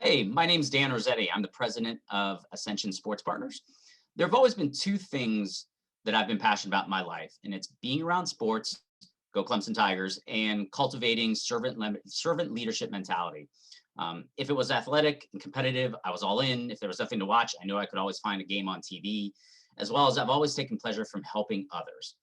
Hey, my name's Dan Rossetti. I'm the president of Ascension Sports Partners. There have always been two things that I've been passionate about in my life, and it's being around sports, go Clemson Tigers, and cultivating servant leadership mentality. If it was athletic and competitive, I was all in. If there was nothing to watch, I knew I could always find a game on TV, as well as I've always taken pleasure from helping others.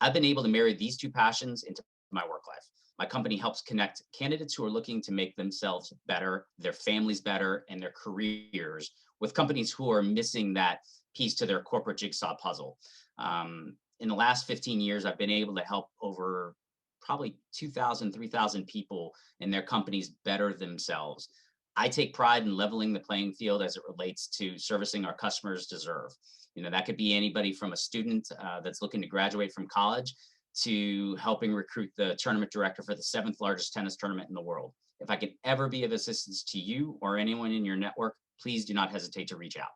I've been able to marry these two passions into my work life. My company helps connect candidates who are looking to make themselves better, their families better, and their careers with companies who are missing that piece to their corporate jigsaw puzzle. In the last 15 years, I've been able to help over probably 2,000, 3,000 people and their companies better themselves. I take pride in leveling the playing field as it relates to servicing our customers deserve. That could be anybody from a student that's looking to graduate from college to helping recruit the tournament director for the seventh largest tennis tournament in the world. If I can ever be of assistance to you or anyone in your network, please do not hesitate to reach out.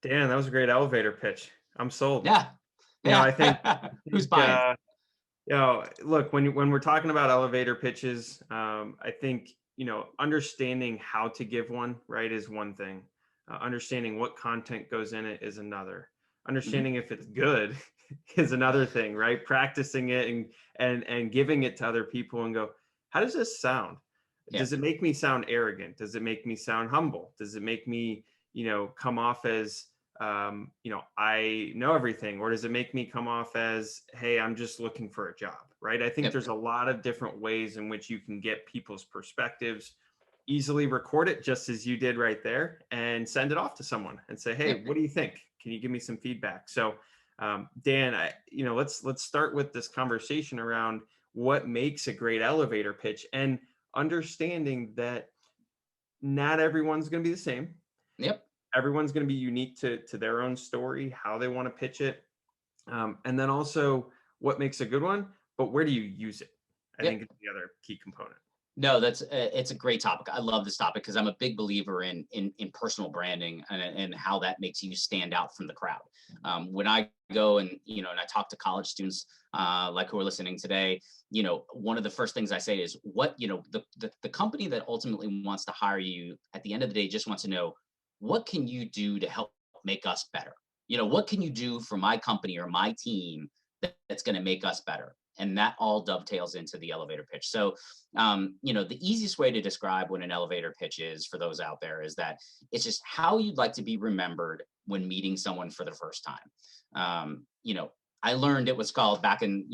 Dan, that was a great elevator pitch. I'm sold. Yeah. I Yeah. think, Who's buying? look, when we're talking about elevator pitches, I think, understanding how to give one, right, is one thing. Understanding what content goes in it is another. Mhm. Understanding if it's good is another thing, right? Practicing it and giving it to other people and go, how does this sound? Yeah. Does it make me sound arrogant? Does it make me sound humble? Does it make me, come off as I know everything, or does it make me come off as, hey, I'm just looking for a job, right? I think Yep. there's a lot of different ways in which you can get people's perspectives, easily record it just as you did right there, and send it off to someone and say, hey, Yep. what do you think? Can you give me some feedback? So, Dan, let's start with this conversation around what makes a great elevator pitch and understanding that not everyone's going to be the same. Yep. Everyone's going to be unique to their own story, how they want to pitch it, and then also what makes a good one. But where do you use it? I think Yep. it's the other key component. No, it's a great topic. I love this topic because I'm a big believer in personal branding and how that makes you stand out from the crowd. When I go and I talk to college students like who are listening today, one of the first things I say is the company that ultimately wants to hire you at the end of the day just wants to know, what can you do to help make us better? What can you do for my company or my team that's going to make us better? And that all dovetails into the elevator pitch. So the easiest way to describe what an elevator pitch is for those out there is that it's just how you'd like to be remembered when meeting someone for the first time. I learned it was called back in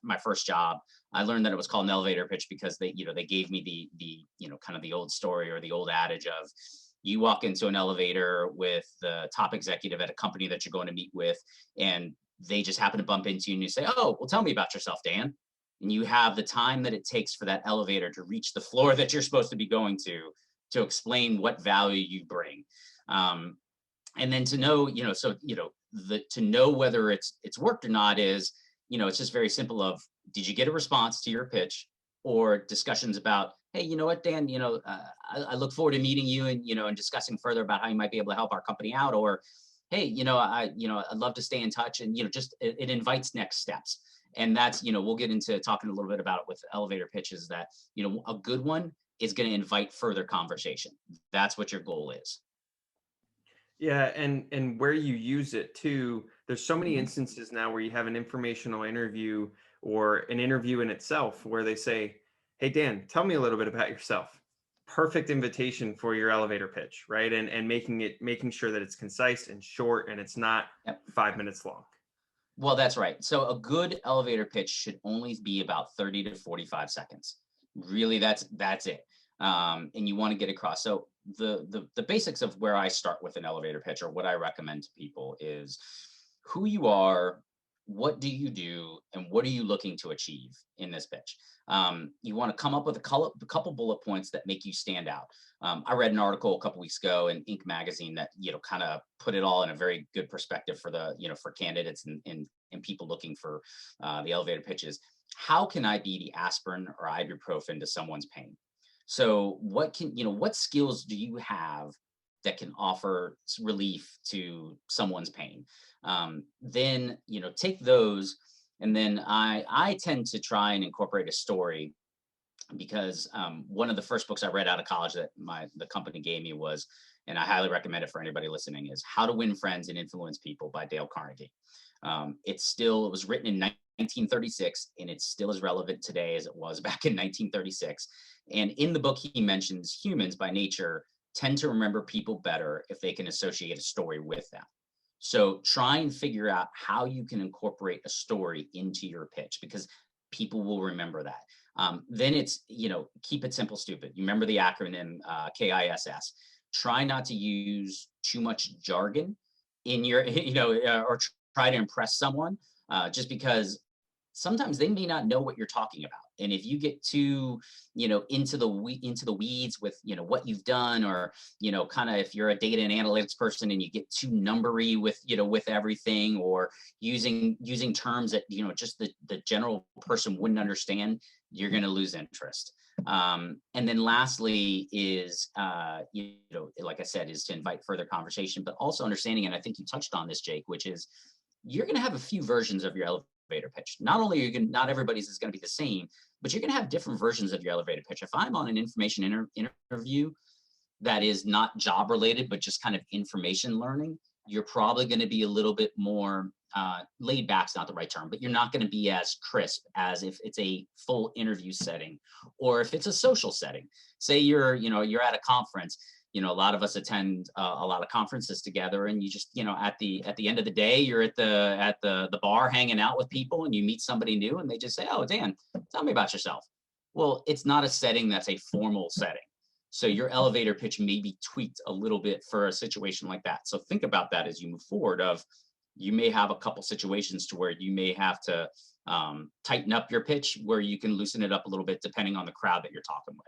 my first job. I learned that it was called an elevator pitch because they gave me the kind of the old story or the old adage of, you walk into an elevator with the top executive at a company that you're going to meet with, and they just happen to bump into you and you say, "Oh, well, tell me about yourself, Dan." And you have the time that it takes for that elevator to reach the floor that you're supposed to be going to explain what value you bring. Um, and then to know, to know whether it's worked or not is, it's just very simple of, did you get a response to your pitch, or discussions about, hey, you know what, Dan, I look forward to meeting you and discussing further about how you might be able to help our company out, or hey, I'd love to stay in touch, and just it invites next steps. And that's, we'll get into talking a little bit about it with elevator pitches, that a good one is going to invite further conversation. That's what your goal is. Yeah, and where you use it too, there's so many Mhm. instances now where you have an informational interview or an interview in itself where they say, "Hey Dan, tell me a little bit about yourself." Perfect invitation for your elevator pitch, right? And making sure that it's concise and short and it's not Yep. 5 minutes long. Well, that's right. So a good elevator pitch should only be about 30 to 45 seconds. Really, that's it. And you want to get across. So the basics of where I start with an elevator pitch, or what I recommend to people, is who you are, what do you do, and what are you looking to achieve in this pitch. You want to come up with a couple bullet points that make you stand out. I read an article a couple weeks ago in Inc. magazine that kind of put it all in a very good perspective for the for candidates and people looking for the elevator pitches. How can I be the aspirin or ibuprofen to someone's pain? So what skills do you have that can offer relief to someone's pain? Then take those, and then I tend to try and incorporate a story because one of the first books I read out of college that the company gave me was, and I highly recommend it for anybody listening, is How to Win Friends and Influence People by Dale Carnegie. It was written in 1936, and it's still as relevant today as it was back in 1936. And in the book, he mentions humans by nature tend to remember people better if they can associate a story with them. So try and figure out how you can incorporate a story into your pitch, because people will remember that. Then it's, keep it simple, stupid. You remember the acronym KISS. Try not to use too much jargon in your, or try to impress someone, just because sometimes they may not know what you're talking about. And if you get too, into the weeds with, what you've done, or, kind of, if you're a data and analytics person and you get too numbery with, with everything, or using terms that, just the general person wouldn't understand, you're going to lose interest. And then lastly is, like I said, is to invite further conversation, but also understanding, and I think you touched on this, Jake, which is you're going to have a few versions of your elevator pitch. Not only are you going, not everybody's is going to be the same, but you're going to have different versions of your elevator pitch. If I'm on an information interview that is not job related, but just kind of information learning, you're probably going to be a little bit more laid back's not the right term, but you're not going to be as crisp as if it's a full interview setting, or if it's a social setting. Say you're at a conference. A lot of us attend a lot of conferences together, and you just, at the end of the day, you're at the bar hanging out with people, and you meet somebody new, and they just say, "Oh, Dan, tell me about yourself." Well, it's not a setting that's a formal setting. So your elevator pitch may be tweaked a little bit for a situation like that. So think about that as you move forward. You may have a couple situations to where you may have to tighten up your pitch, where you can loosen it up a little bit depending on the crowd that you're talking with.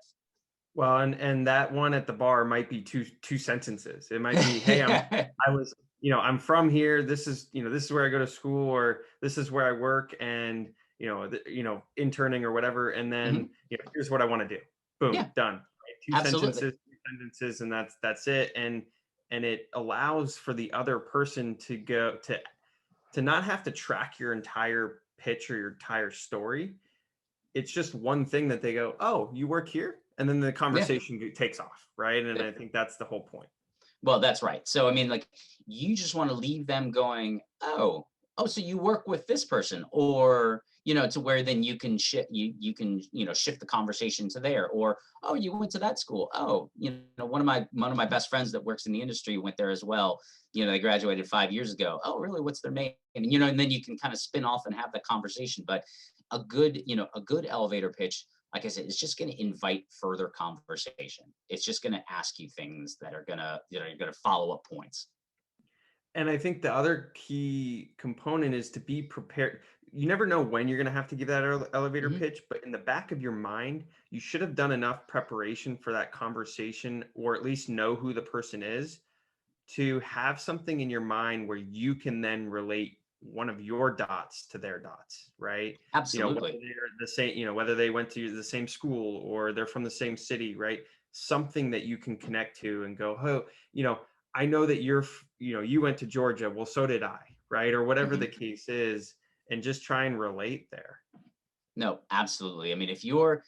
Well, and that one at the bar might be two sentences. It might be, "Hey, I'm from here. This is where I go to school, or this is where I work, and interning or whatever. And then here's what I want to do." Boom, Yeah, done. Right? Two absolutely. sentences, and that's it. And it allows for the other person to go to not have to track your entire pitch or your entire story. It's just one thing that they go, "Oh, you work here?" And then the Yeah. conversation takes off, right? And I think that's the whole point. Well, that's right. So, I mean, like, you just want to leave them going, oh, so you work with this person, or, to where then you can shift, you can, shift the conversation to there, or, oh, you went to that school. Oh, one of my best friends that works in the industry went there as well. They graduated 5 years ago. Oh, really? What's their name? And then you can kind of spin off and have that conversation. But a good elevator pitch, like I said, it's just going to invite further conversation. It's just going to ask you things that are going to follow up points. And I think the other key component is to be prepared. You never know when you're going to have to give that elevator Mhm. pitch, but in the back of your mind, you should have done enough preparation for that conversation, or at least know who the person is, to have something in your mind where you can then relate one of your dots to their dots, right? Whether Absolutely. they're the same, whether they went to the same school or they're from the same city, right? Something that you can connect to and go, "Oh, I know that you went to Georgia. Well, so did I," right? Or whatever the Mhm. case is, and just try and relate there. No, absolutely. I mean, if you're,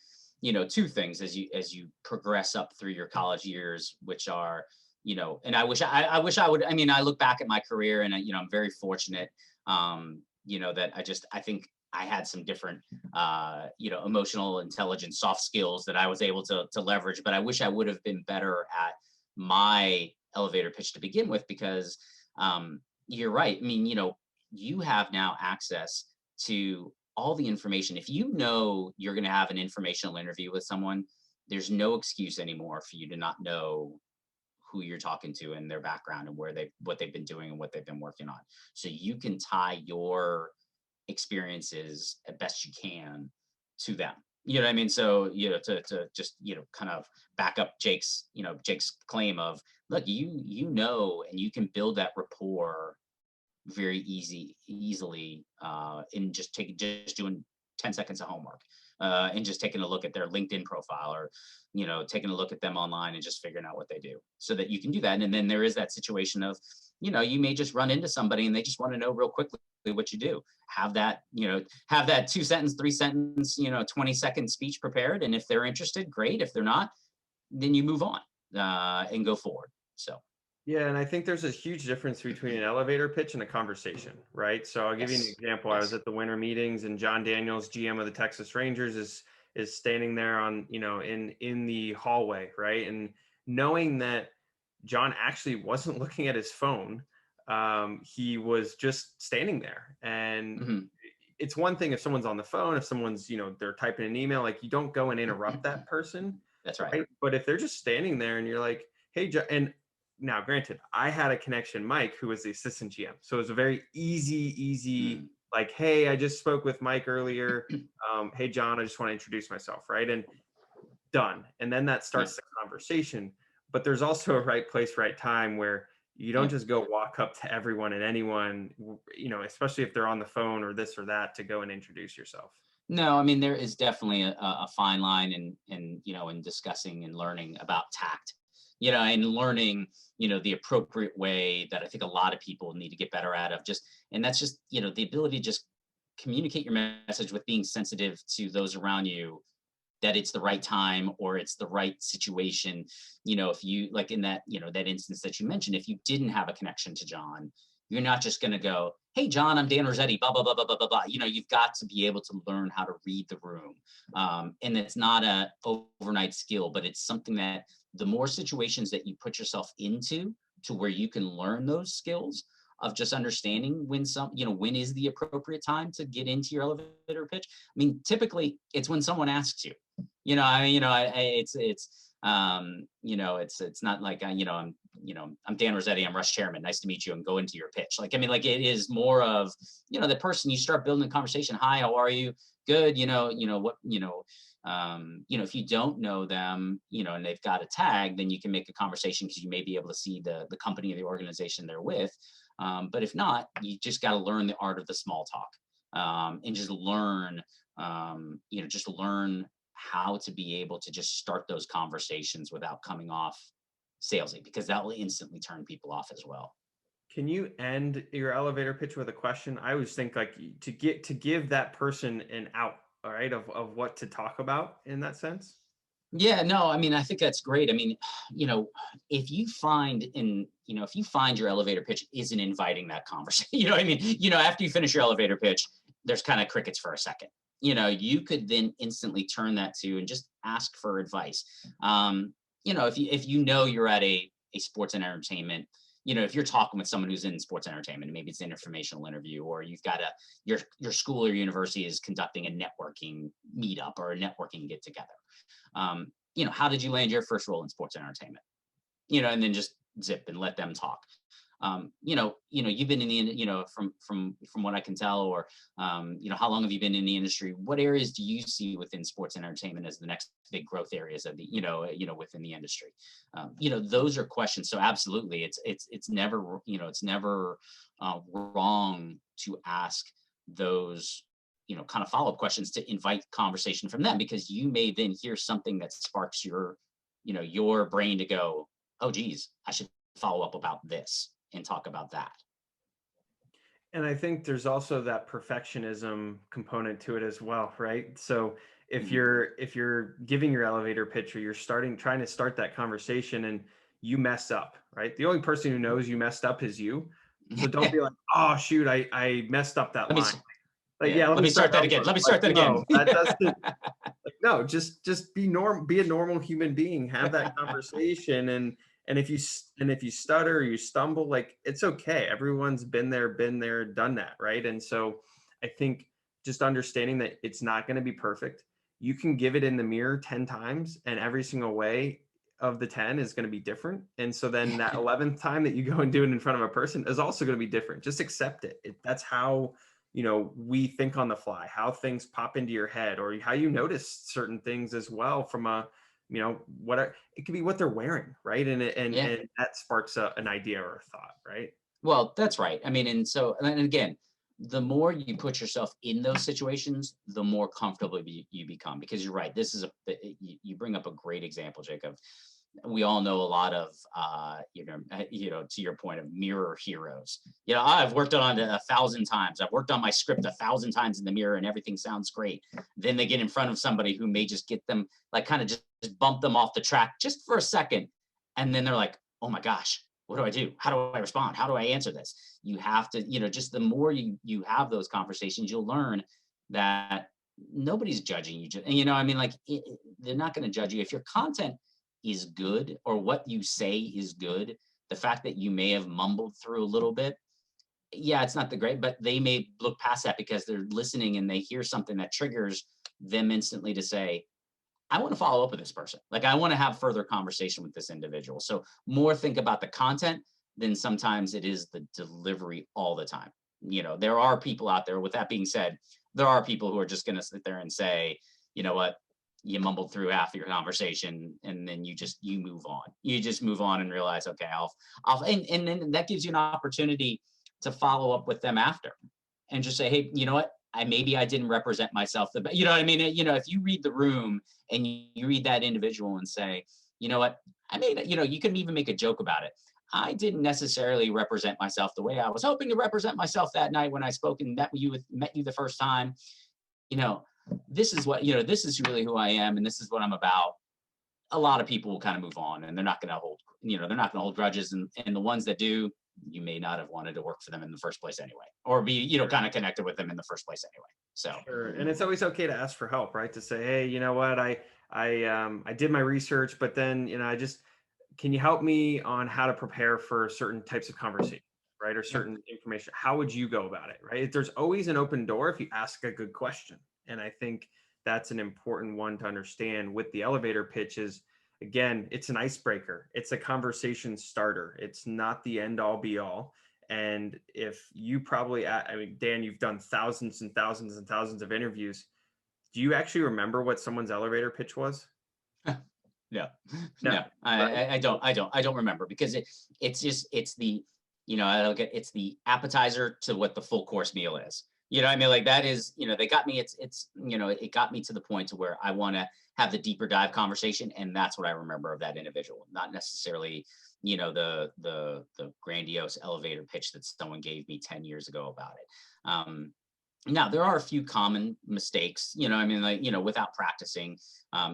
two things as you progress up through your college years, which are, and I wish I would. I mean, I look back at my career, and I'm very fortunate, that I think I had some different, emotional intelligence, soft skills that I was able to leverage. But I wish I would have been better at my elevator pitch to begin with, because you're right. I mean, you have now access to all the information. If you know you're going to have an informational interview with someone, there's no excuse anymore for you to not know who you're talking to and their background and what they've been doing and what they've been working on. So you can tie your experiences as best you can to them. You know what I mean? So, to just, kind of back up Jake's claim of, look, and you can build that rapport very easily in just doing 10 seconds of homework. and just taking a look at their LinkedIn profile, or, taking a look at them online and just figuring out what they do, so that you can do that. And then there is that situation of, you may just run into somebody and they just want to know real quickly what you do. Have that 2 sentence, 3 sentence, 20-second speech prepared. And if they're interested, great. If they're not, then you move on and go forward. So. Yeah, and I think there's a huge difference between an elevator pitch and a conversation, right? So I'll give you an Yes. example. I was at the winter meetings, and John Daniels, GM of the Texas Rangers, is standing there on, in the hallway, right? And knowing that John actually wasn't looking at his phone, he was just standing there. And Mm-hmm. it's one thing if someone's on the phone, if someone's, they're typing an email, like you don't go and interrupt that person. That's right. Right? But if they're just standing there and you're like, hey, and now, granted, I had a connection, Mike, who was the assistant GM. So it was a very easy, like, hey, I just spoke with Mike earlier. Hey, John, I just want to introduce myself, right? And done. And then that starts the conversation. But there's also a right place, right time where you don't just go walk up to everyone and anyone, especially if they're on the phone or this or that, to go and introduce yourself. No, I mean, there is definitely a fine line in discussing and learning about tact, and learning, the appropriate way that I think a lot of people need to get better at, and that's just, the ability to just communicate your message with being sensitive to those around you, that it's the right time or it's the right situation. If you, like in that, that instance that you mentioned, if you didn't have a connection to John, you're not just going to go, hey, John, I'm Dan Rossetti, blah, blah, blah, blah, blah, blah, blah. You've got to be able to learn how to read the room. And it's not a overnight skill, but it's something that the more situations that you put yourself into, to where you can learn those skills of just understanding when is the appropriate time to get into your elevator pitch. I mean, typically it's when someone asks you, it's not like, I'm Dan Rossetti, I'm Rush Chairman, nice to meet you, and go into your pitch. Like, I mean, like, it is more of, the person, you start building a conversation. Hi, how are you? Good. If you don't know them, and they've got a tag, then you can make a conversation, because you may be able to see the company or the organization they're with. But if not, you just got to learn the art of the small talk, and just learn, learn how to be able to just start those conversations without coming off salesy, because that will instantly turn people off as well. Can you end your elevator pitch with a question? I always think, like, to give that person an out, all right, of what to talk about in that sense. Yeah, no, I mean, I think that's great. I mean, if you find your elevator pitch isn't inviting that conversation, what I mean? After you finish your elevator pitch, there's kind of crickets for a second. You could then instantly turn that to and just ask for advice. If you're at a sports and entertainment, if you're talking with someone who's in sports and entertainment, maybe it's an informational interview, or you've got your school or university is conducting a networking meetup or a networking get together. How did you land your first role in sports and entertainment? And then just zip and let them talk. You've been in the, from what I can tell, or, how long have you been in the industry? What areas do you see within sports and entertainment as the next big growth areas of the, within the industry? Those are questions. So absolutely, it's never, wrong to ask those, kind of follow-up questions to invite conversation from them, because you may then hear something that sparks your brain to go, oh, geez, I should follow up about this and talk about that. And I think there's also that perfectionism component to it as well, right? So if you're giving your elevator pitch, or you're trying to start that conversation, and you mess up, right? The only person who knows you messed up is you. So don't be like, oh shoot, I messed up that line. Let me start that again. Let me start that again. No, that doesn't. No, just be be a normal human being. Have that conversation, and if you stutter or you stumble, like, it's okay. Everyone's been there, done that, right? And so I think just understanding that it's not going to be perfect. You can give it in the mirror 10 times, and every single way of the 10 is going to be different. And so then that 11th time that you go and do it in front of a person is also going to be different. Just accept it. That's how we think on the fly, how things pop into your head, or how you notice certain things as well from it could be what they're wearing, right? And that sparks an idea or a thought, right? Well, that's right. I mean, and again, the more you put yourself in those situations, the more comfortable you become. Because you're right, this is you bring up a great example, Jacob. We all know a lot of to your point, of mirror heroes. I've worked on it 1,000 times. I've worked on my script 1,000 times in the mirror and everything sounds great. Then they get in front of somebody who may just get them, like, kind of just bump them off the track just for a second, and then they're like, oh my gosh, what do I do? How do I respond? How do I answer this? You have to, just the more you have those conversations, you'll learn that nobody's judging you. I mean, like, they're not going to judge you if your content is good, or what you say is good. The fact that you may have mumbled through a little bit, yeah, it's not the great, but they may look past that because they're listening and they hear something that triggers them instantly to say, I want to follow up with this person. Like, I want to have further conversation with this individual. So more think about the content than sometimes it is the delivery all the time. There are people out there, with that being said, there are people who are just going to sit there and say, you know what, you mumbled through half of your conversation, and then you move on. You just move on and realize, okay, and then that gives you an opportunity to follow up with them after and just say, hey, you know what? Maybe I didn't represent myself the best. You know what I mean? If you read the room and you read that individual and say, you know what, you can even make a joke about it. I didn't necessarily represent myself the way I was hoping to represent myself that night when I spoke and met you the first time. This is what, this is really who I am, and this is what I'm about. A lot of people will kind of move on, and they're not going to hold grudges. And the ones that do, you may not have wanted to work for them in the first place anyway, or be, kind of connected with them in the first place anyway. So, sure. And it's always okay to ask for help, right? To say, hey, you know what, I did my research, but then, can you help me on how to prepare for certain types of conversation, right? Or certain information? How would you go about it, right? There's always an open door if you ask a good question. And I think that's an important one to understand with the elevator pitch is, again, it's an icebreaker. It's a conversation starter. It's not the end all be all. And if you probably, Dan, you've done thousands and thousands and thousands of interviews. Do you actually remember what someone's elevator pitch was? No. I don't remember, because it's the, it's the appetizer to what the full course meal is. I mean, like, that is, they got me, it got me to the point to where I want to have the deeper dive conversation. And that's what I remember of that individual, not necessarily, the grandiose elevator pitch that someone gave me 10 years ago about it. Now, there are a few common mistakes, I mean, like, without practicing,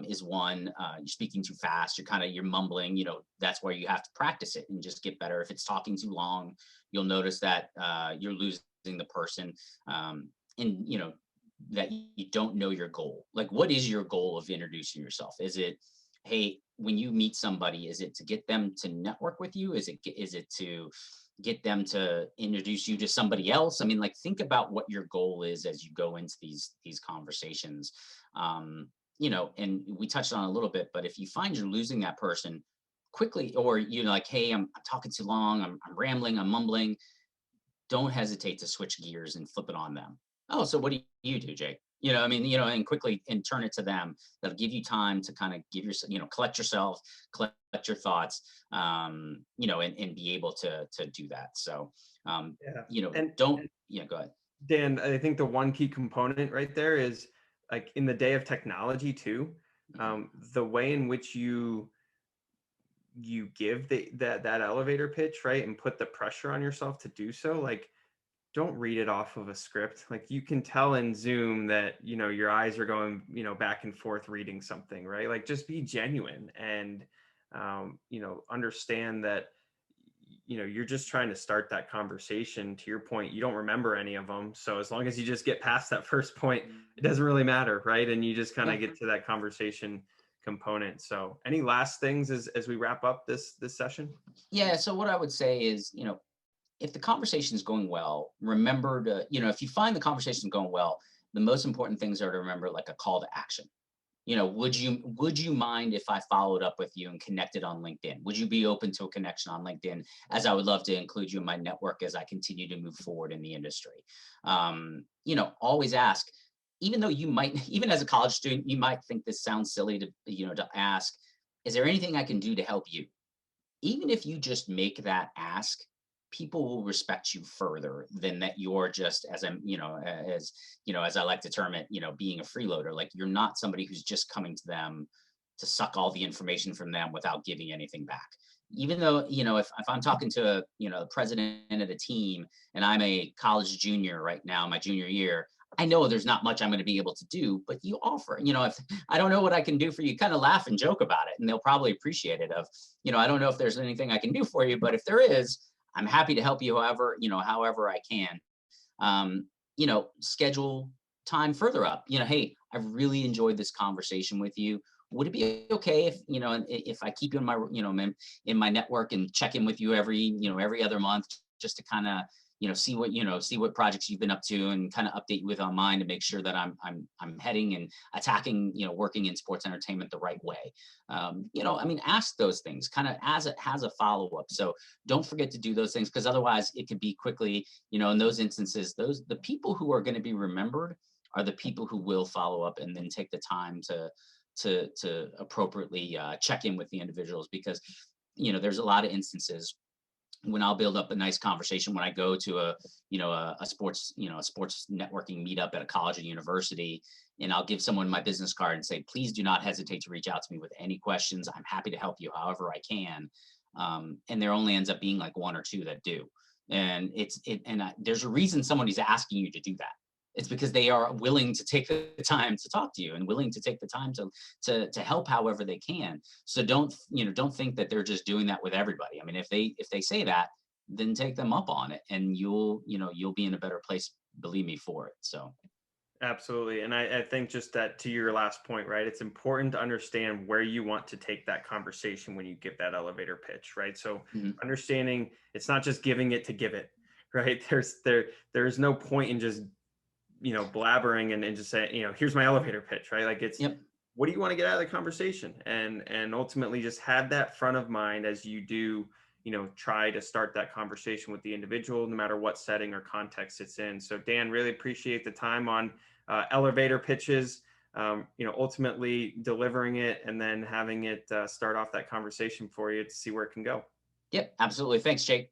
is one. You're speaking too fast, you're mumbling, that's where you have to practice it and just get better. If it's talking too long, you'll notice that you're losing the person, and that you don't know your goal. Like, what is your goal of introducing yourself? Is it, hey, when you meet somebody, is it to get them to network with you? Is it to get them to introduce you to somebody else? I mean, like, think about what your goal is as you go into these conversations. And we touched on it a little bit, but if you find you're losing that person quickly, or you're like, hey, I'm talking too long, I'm rambling, I'm mumbling, don't hesitate to switch gears and flip it on them. Oh, so what do you do, Jake? I mean, and quickly, and turn it to them. That'll give you time to kind of collect yourself, collect your thoughts, and be able to do that. So, go ahead. Dan, I think the one key component right there is, like, in the day of technology too, the way in which you give that elevator pitch, right, and put the pressure on yourself to do so. Like, don't read it off of a script. Like, you can tell in Zoom that, your eyes are going, back and forth reading something, right? Like, just be genuine and, understand that, you're just trying to start that conversation. To your point, you don't remember any of them. So as long as you just get past that first point, it doesn't really matter, right? And you just kind of get to that conversation component. So any last things as we wrap up this session? Yeah. So what I would say is, if the conversation is going well, remember to, if you find the conversation going well, the most important things are to remember, like, a call to action. Would you mind if I followed up with you and connected on LinkedIn? Would you be open to a connection on LinkedIn, as I would love to include you in my network as I continue to move forward in the industry? Always ask, even though you might, even as a college student, you might think this sounds silly to ask, is there anything I can do to help you? Even if you just make that ask, people will respect you further than that you're just, as I'm, as I like to term it, being a freeloader. Like, you're not somebody who's just coming to them to suck all the information from them without giving anything back. Even though, if I'm talking to, the president of a team and I'm a college junior right now, my junior year, I know there's not much I'm going to be able to do, but you offer, if I don't know what I can do for you, kind of laugh and joke about it, and they'll probably appreciate it. I don't know if there's anything I can do for you, but if there is, I'm happy to help you however I can. Schedule time further up. Hey, I've really enjoyed this conversation with you. Would it be okay if I keep you in my, in my network and check in with you every other month, just to kind of, see what projects you've been up to, and kind of update you with on mine, to make sure that I'm heading and attacking, working in sports entertainment the right way. Ask those things kind of as it has a follow-up. So don't forget to do those things, because otherwise it could be quickly, in those instances, the people who are going to be remembered are the people who will follow up and then take the time to appropriately check in with the individuals. Because there's a lot of instances when I'll build up a nice conversation when I go to a sports networking meetup at a college or university, and I'll give someone my business card and say, please do not hesitate to reach out to me with any questions. I'm happy to help you however I can. And there only ends up being like one or two that do. And there's a reason somebody's asking you to do that. It's because they are willing to take the time to talk to you, and willing to take the time to help however they can. So don't think that they're just doing that with everybody. I mean, if they say that, then take them up on it, and you'll be in a better place, believe me, for it. So Absolutely. And I think just that, to your last point, right? It's important to understand where you want to take that conversation when you give that elevator pitch, right? So understanding it's not just giving it to give it, right? There's no point in just blabbering and just saying, here's my elevator pitch, right? Like, it's, what do you want to get out of the conversation? And ultimately just have that front of mind as you do, try to start that conversation with the individual, no matter what setting or context it's in. So Dan, really appreciate the time on elevator pitches, ultimately delivering it and then having it start off that conversation for you to see where it can go. Yep, absolutely. Thanks, Jake.